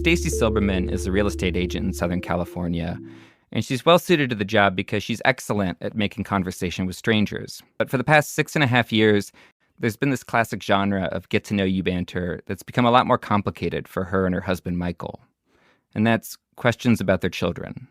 Stacy Silberman is a real estate agent in Southern California, and she's well suited to the job because she's excellent at making conversation with strangers. But for the past 6.5 years, there's been this classic genre of get-to-know-you banter that's become a lot more complicated for her and her husband, Michael. And that's questions about their children.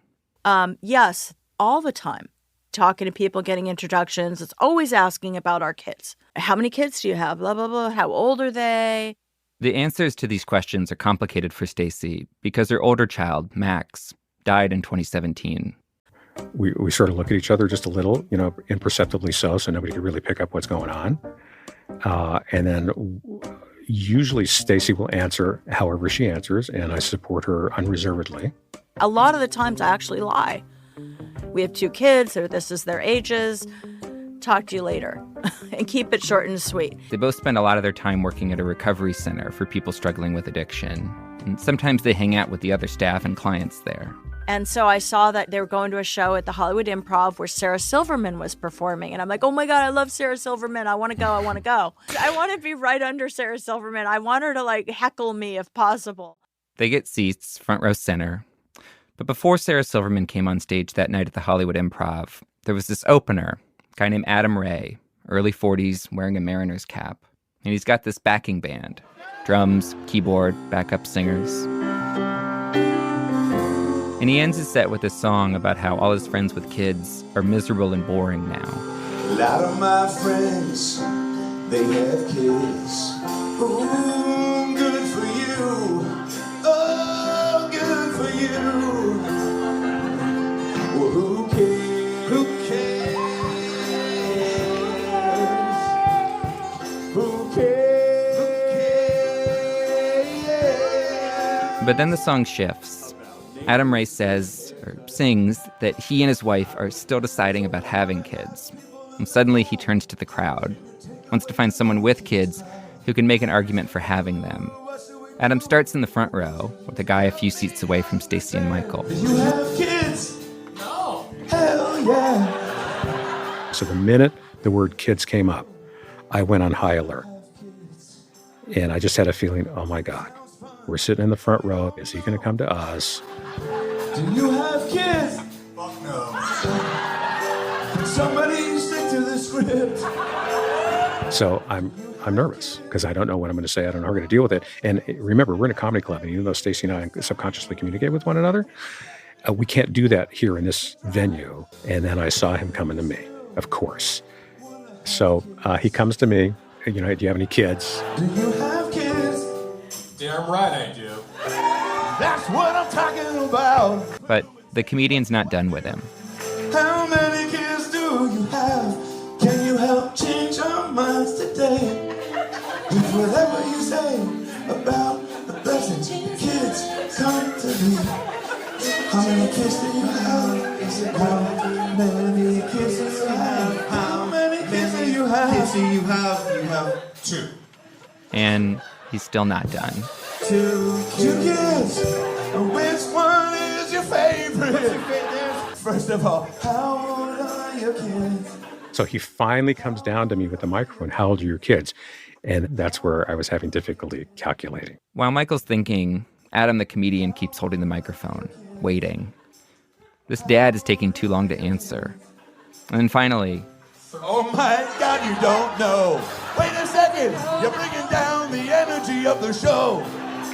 Yes, all the time. Talking to people, getting introductions. It's always asking about our kids. How many kids do you have? Blah, blah, blah. How old are they? The answers to these questions are complicated for Stacy because her older child, Max, died in 2017. We sort of look at each other just a little, imperceptibly so nobody could really pick up what's going on. And then usually Stacy will answer however she answers, and I support her unreservedly. A lot of the times I actually lie. We have 2 kids, or this is their ages. Talk to you later. And keep it short and sweet. They both spend a lot of their time working at a recovery center for people struggling with addiction. And sometimes they hang out with the other staff and clients there. And so I saw that they were going to a show at the Hollywood Improv where Sarah Silverman was performing. And I'm like, oh my God, I love Sarah Silverman. I want to go. I want to go. I want to be right under Sarah Silverman. I want her to heckle me if possible. They get seats front row center. But before Sarah Silverman came on stage that night at the Hollywood Improv, there was this opener, a guy named Adam Ray, early 40s, wearing a Mariners cap. And he's got this backing band, drums, keyboard, backup singers. And he ends his set with a song about how all his friends with kids are miserable and boring now. A lot of my friends, they have kids. Ooh, good for you. Oh, good for you. Well, who cares? Who cares? Who cares? Who cares? But then the song shifts. Adam Ray says, or sings, that he and his wife are still deciding about having kids. And suddenly he turns to the crowd, wants to find someone with kids who can make an argument for having them. Adam starts in the front row, with a guy a few seats away from Stacy and Michael. Do you have kids? No. Hell yeah. So the minute the word kids came up, I went on high alert. And I just had a feeling, oh my God, we're sitting in the front row. Is he going to come to us? Do you have kids? Fuck no. Can somebody stick to the script? So I'm nervous because I don't know what I'm going to say. I don't know how we're going to deal with it. And remember, we're in a comedy club, and even though Stacy and I subconsciously communicate with one another, we can't do that here in this venue. And then I saw him coming to me, of course. So he comes to me, do you have any kids? Do you have kids? Damn right I do. That's what I'm talking about. But the comedian's not done with him. How many kids do you have? Can you help change our minds today? With whatever you say about the blessings kids come to me. How many kids do you have? How many kids do you have? How many kids do you have? Kids do you have? You have 2. And he's still not done. 2 kids. Which one is your favorite? First of all, how old are your kids? So he finally comes down to me with the microphone. How old are your kids? And that's where I was having difficulty calculating. While Michael's thinking, Adam the comedian keeps holding the microphone, waiting. This dad is taking too long to answer. And then finally... Oh my God, you don't know. Wait a second. You're bringing down the energy of the show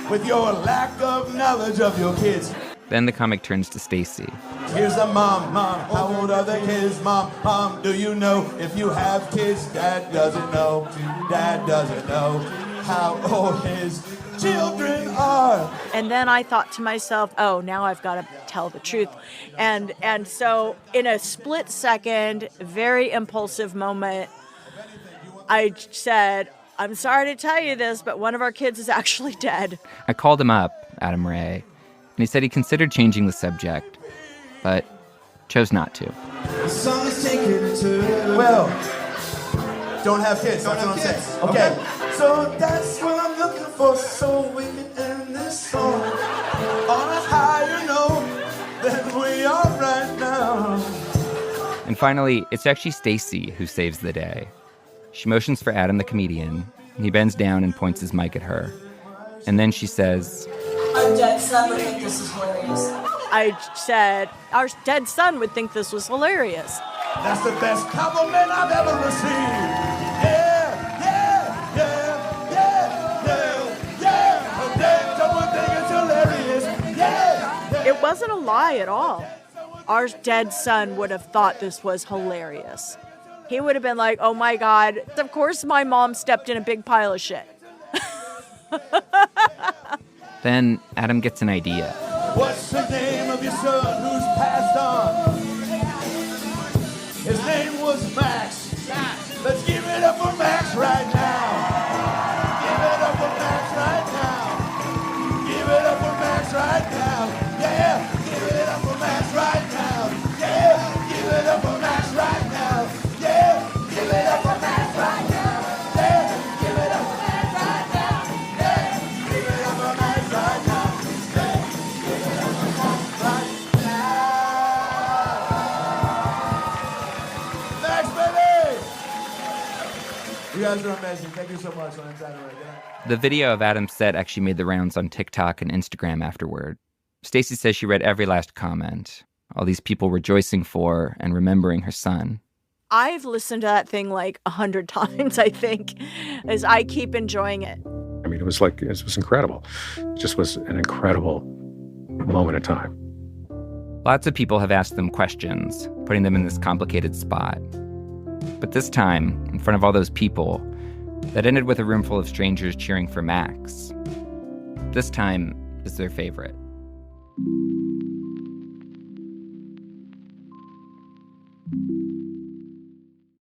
with your lack of knowledge of your kids. Then the comic turns to Stacy. Here's the mom. Mom, how old are the kids? Mom, do you know if you have kids? Dad doesn't know. Dad doesn't know how old his children are. And then I thought to myself, oh, now I've got to tell the truth. And so in a split second, very impulsive moment, I said, I'm sorry to tell you this, but one of our kids is actually dead. I called him up, Adam Ray, and he said he considered changing the subject, but chose not to. The song is taken to... Well, don't have kids, that's what I'm saying. Okay, so that's what I'm looking for, so we can end this song on a higher note than we are right now. And finally, it's actually Stacy who saves the day. She motions for Adam the comedian. He bends down and points his mic at her. And then she says, I Our dead son would think this is hilarious. I said, our dead son would think this was hilarious. That's the best compliment I've ever received. Yeah, yeah, yeah, yeah, yeah, yeah. A dead son would think it's hilarious. Yeah, yeah. It wasn't a lie at all. Our dead son would have thought this was hilarious. He would have been like, oh my God, of course my mom stepped in a big pile of shit. Then Adam gets an idea. What's the name of your son who's passed on? His name was Max. Let's give it up for Max right now. Give it up for Max right now. Give it up for Max right now. Yeah, give it up for Max right now. Yeah, give it up for Max right now. Yeah, give it up for Max right now. Yeah, give it up for Max right now. Yeah, give it up for Max right now. Yeah, give it up for Max right now. Max, baby! You guys are amazing. Thank you so much on adam.ray. The video of Adam's set actually made the rounds on TikTok and Instagram afterward. Stacey says she read every last comment, all these people rejoicing for and remembering her son. I've listened to that thing like 100 times, I think, as I keep enjoying it. I mean, it was incredible. It just was an incredible moment in time. Lots of people have asked them questions, putting them in this complicated spot. But this time, in front of all those people, that ended with a room full of strangers cheering for Max. This time is their favorite.